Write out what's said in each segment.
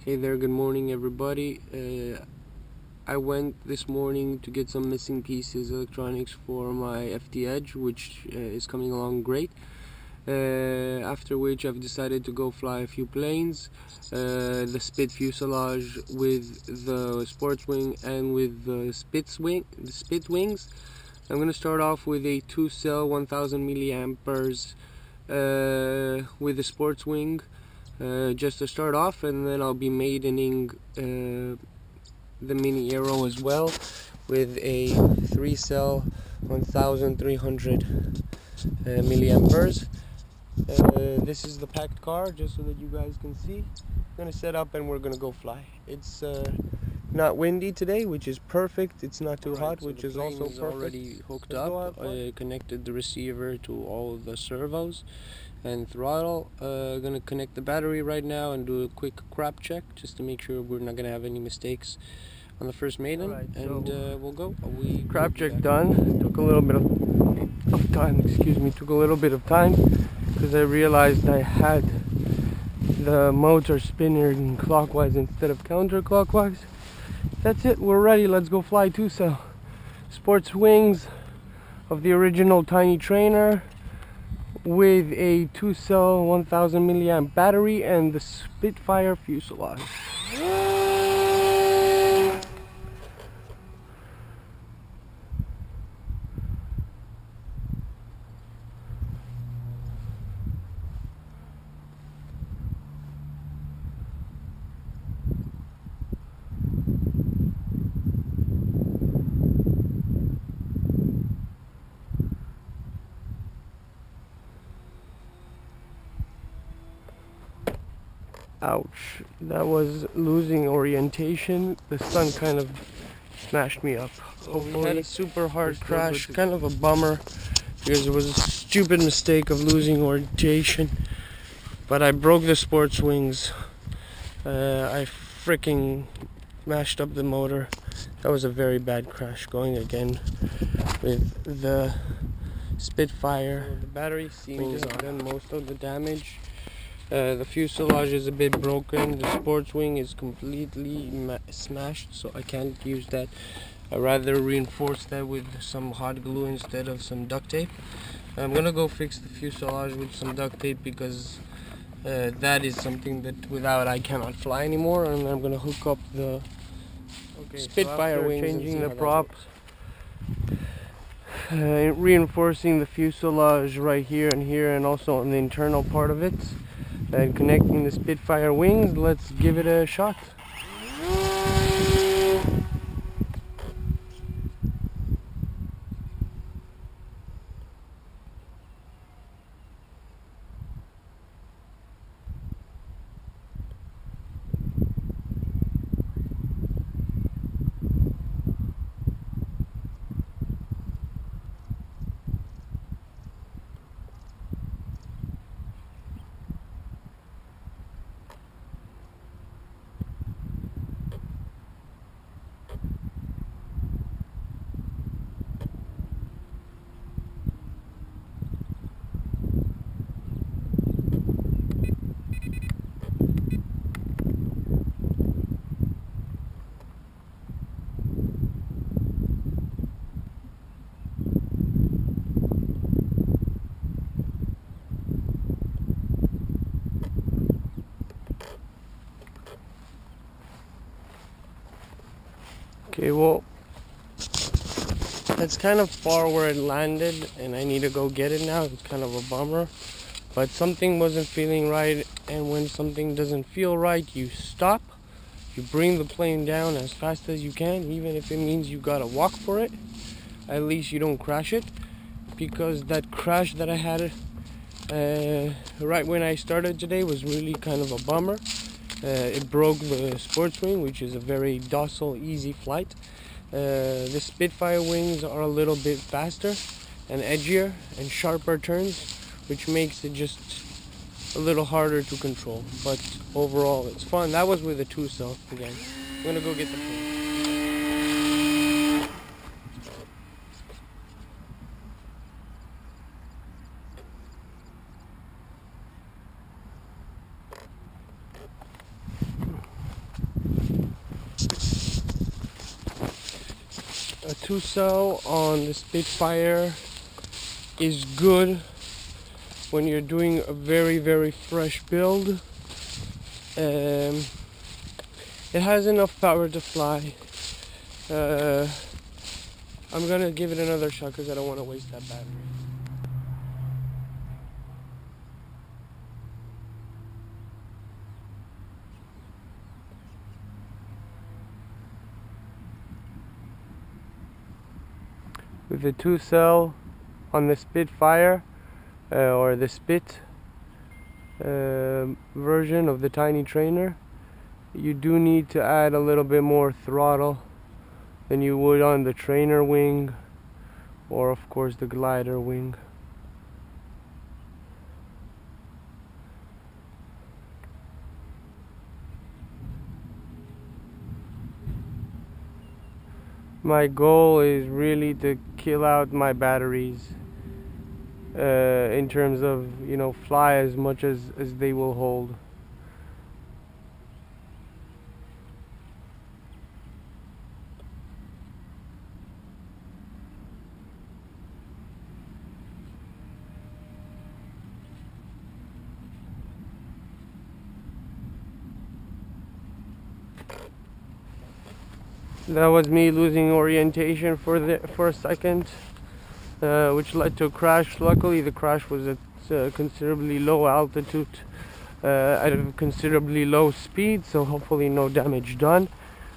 Hey there, good morning everybody. I went this morning to get some missing pieces, electronics for my FT Edge, which is coming along great. After which I've decided to go fly a few planes, the Spit fuselage with the sports wing and with the Spit wings. I'm going to start off with a 2-cell 1000 milliamperes with the sports wing. Just to start off, and then I'll be maidening the mini aero as well with a 3-cell 1300 milliamperes. This is the packed car, just so that you guys can see. I'm gonna set up and we're gonna go fly. It's not windy today, which is perfect. It's not too hot, which is also perfect. Already hooked up. I connected the receiver to all of the servos and throttle. Gonna connect the battery right now and do a quick crap check just to make sure we're not gonna have any mistakes on the first maiden. Right, and we'll go. Crap check done. Took a little bit of time. Excuse me. Took a little bit of time because I realized I had the motor spinning clockwise instead of counterclockwise. That's it. We're ready. Let's go fly 2-cell. Sports wings of the original tiny trainer with a 2-cell 1000 milliamp battery and the Spitfire fuselage. Ouch, that was losing orientation. The sun kind of smashed me up. We had a super hard crash, kind of a bummer because it was a stupid mistake of losing orientation. But I broke the sports wings. I freaking mashed up the motor. That was a very bad crash. Going again with the Spitfire. So the battery seems to have done most of the damage. The fuselage is a bit broken. The sports wing is completely smashed, so I can't use that. I'd rather reinforce that with some hot glue instead of some duct tape. I'm gonna go fix the fuselage with some duct tape because that is something that without I cannot fly anymore. And I'm gonna hook up the Spitfire wings, changing the prop, reinforcing the fuselage right here and here, and also on the internal part of it, and connecting the Spitfire wings. Let's give it a shot. Okay, well, that's kind of far where it landed, and I need to go get it now. It's kind of a bummer, but something wasn't feeling right, and when something doesn't feel right, you stop. You bring the plane down as fast as you can, even if it means you gotta walk for it. At least you don't crash it, because that crash that I had right when I started today was really kind of a bummer. It broke the sports wing, which is a very docile, easy flight. The Spitfire wings are a little bit faster and edgier and sharper turns, which makes it just a little harder to control. But overall, it's fun. That was with a 2-cell again. I'm gonna go get the plane. 2-cell on the Spitfire is good when you're doing a very fresh build. It has enough power to fly. I'm gonna give it another shot because I don't want to waste that battery. With the 2-cell on the Spitfire, or the Spit version of the tiny trainer, you do need to add a little bit more throttle than you would on the trainer wing, or of course the glider wing. My goal is really to kill out my batteries in terms of, you know, fly as much as they will hold. That was me losing orientation for a second, which led to a crash. Luckily, the crash was at considerably low altitude, at a considerably low speed, so hopefully no damage done.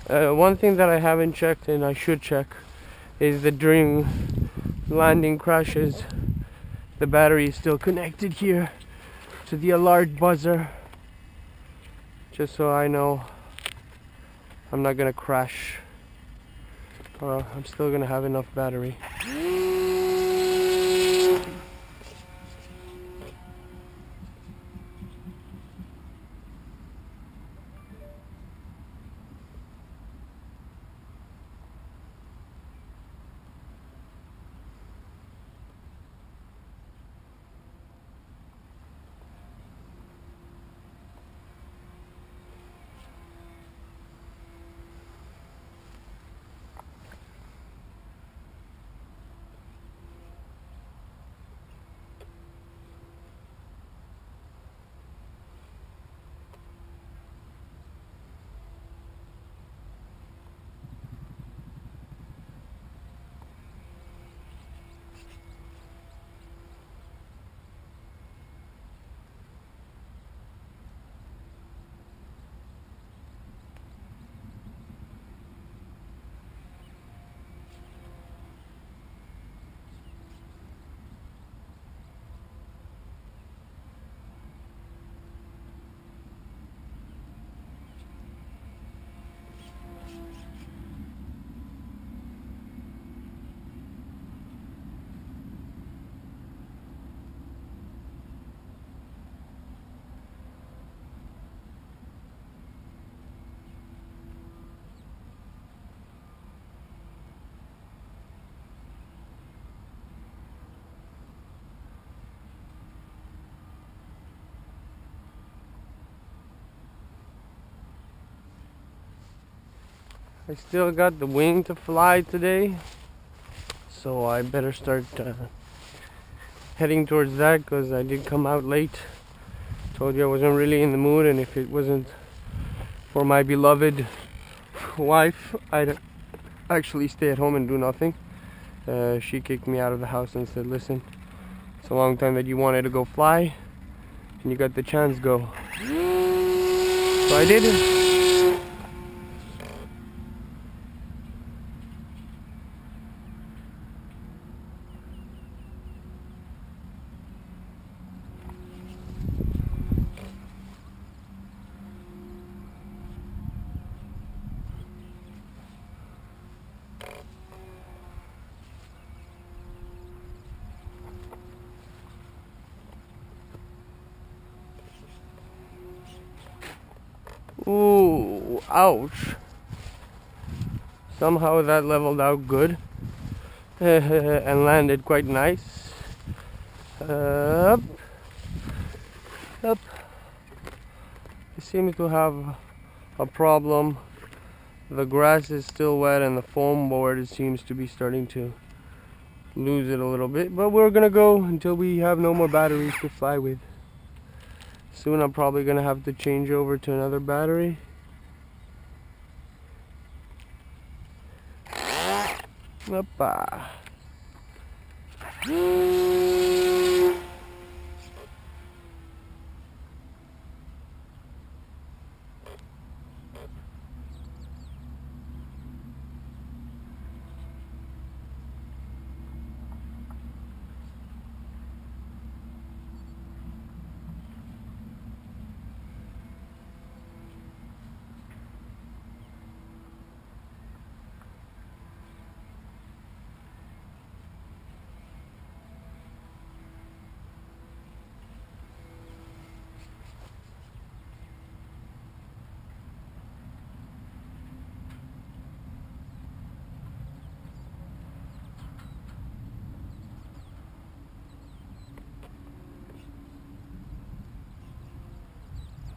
One thing that I haven't checked, and I should check, is that during landing crashes, the battery is still connected here to the alert buzzer, just so I know I'm not gonna crash. I'm still gonna have enough battery. I still got the wing to fly today, so I better start heading towards that, because I did come out late. Told you I wasn't really in the mood, and if it wasn't for my beloved wife, I'd actually stay at home and do nothing. She kicked me out of the house and said, listen, it's a long time that you wanted to go fly, and you got the chance, go. So I did. Ooh, ouch. Somehow that leveled out good and landed quite nice. Up. It seems to have a problem The grass is still wet and the foam board seems to be starting to lose it a little bit, but we're gonna go until we have no more batteries to fly with. Soon I'm probably gonna have to change over to another battery. Oppa.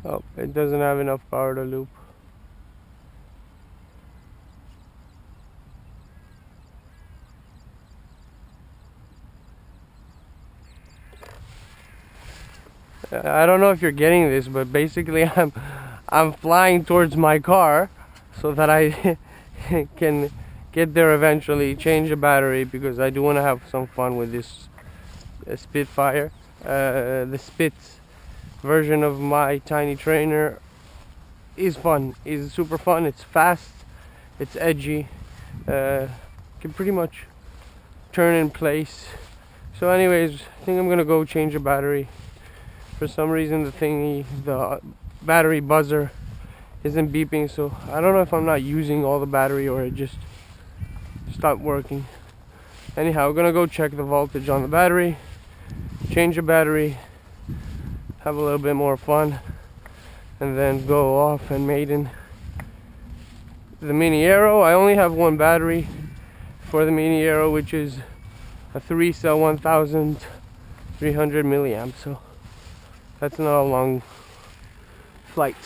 Oh, it doesn't have enough power to loop. I don't know if you're getting this, but basically I'm flying towards my car so that I can get there eventually, change the battery, because I do want to have some fun with this Spitfire. The Spit version of my tiny trainer is fun, is super fun. It's fast, it's edgy, can pretty much turn in place. So anyways, I think I'm gonna go change the battery. For some reason the battery buzzer isn't beeping, so I don't know if I'm not using all the battery or it just stopped working. Anyhow, we're gonna go check the voltage on the battery, change the battery, have a little bit more fun, and then go off and maiden the Mini Aero. I only have one battery for the Mini Aero, which is a 3-cell 1300 milliamps, so that's not a long flight.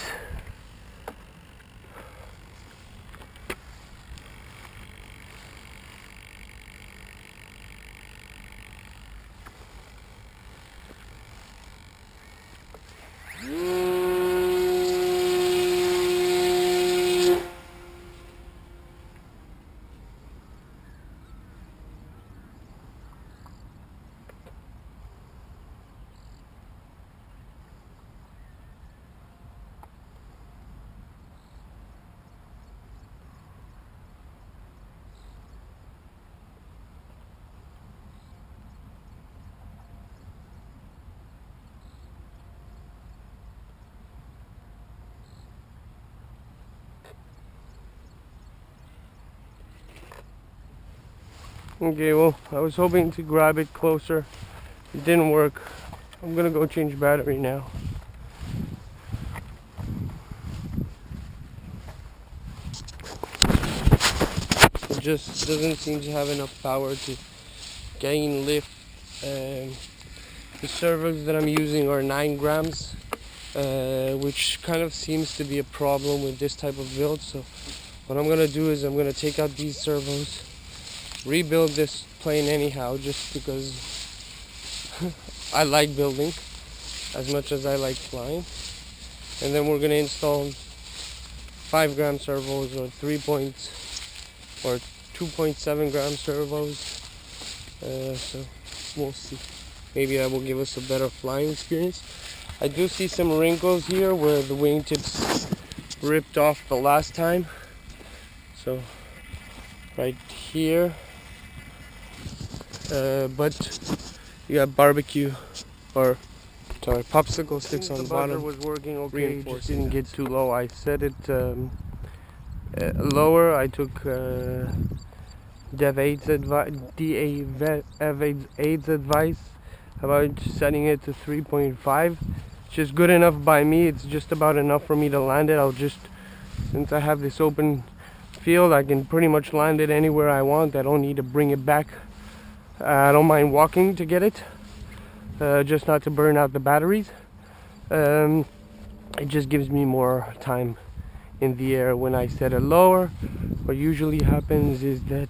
Okay, well, I was hoping to grab it closer. It didn't work. I'm gonna go change battery now. It just doesn't seem to have enough power to gain lift. The servos that I'm using are 9 grams, which kind of seems to be a problem with this type of build. So what I'm gonna do is I'm gonna take out these servos, rebuild this plane anyhow, just because I like building as much as I like flying, and then we're gonna install 5 gram servos or 2.7 gram servos. So we'll see. Maybe that will give us a better flying experience. I do see some wrinkles here where the wingtips ripped off the last time. So right here. But you got barbecue, or sorry, popsicle sticks on the bottom. The buzzer was working okay, just didn't get too low. I set it lower. I took Dev 8's advice about setting it to 3.5. It's just good enough by me. It's just about enough for me to land it. Since I have this open field, I can pretty much land it anywhere I want. I don't need to bring it back. I don't mind walking to get it, just not to burn out the batteries. It just gives me more time in the air. When I set it lower, what usually happens is that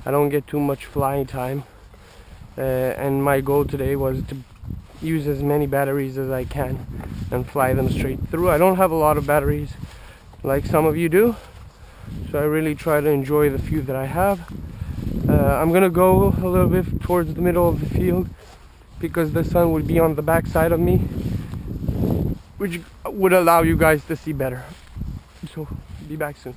I don't get too much flying time, and my goal today was to use as many batteries as I can and fly them straight through. I don't have a lot of batteries like some of you do, so I really try to enjoy the few that I have. I'm gonna go a little bit towards the middle of the field because the sun would be on the back side of me, which would allow you guys to see better. So, be back soon.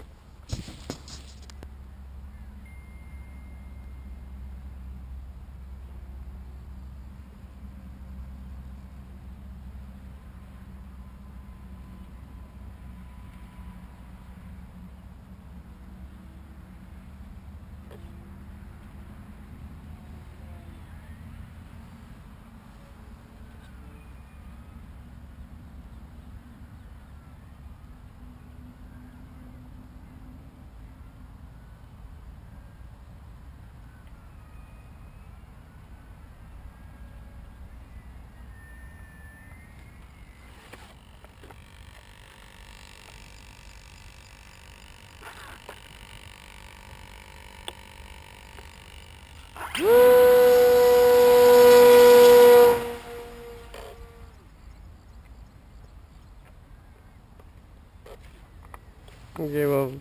Okay, well,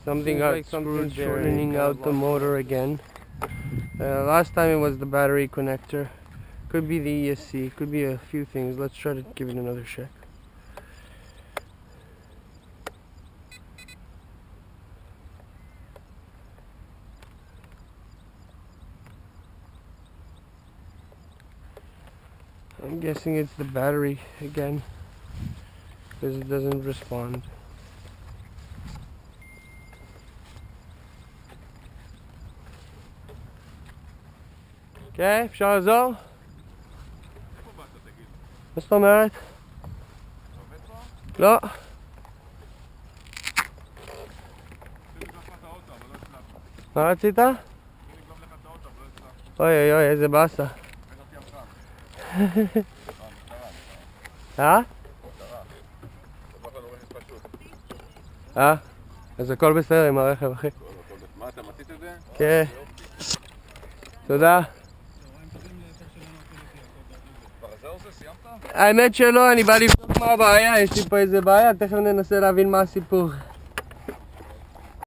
something got screwed there, shortening out the motor again. Last time it was the battery connector. Could be the ESC, could be a few things. Let's try to give it another check. I'm guessing it's the battery again, because it doesn't respond. Okay, אפשר לעזור? מה זאת אומרת? לא. מה רצית? אוי אוי, איזה באסה. אז הכל בסדר עם הרכב, אחי. מה, אתה מצית את זה? כן. תודה. האמת שלא, אני בא לבדוק מה הבעיה, יש לי פה איזה בעיה, תכף ננסה להבין מה הסיפור.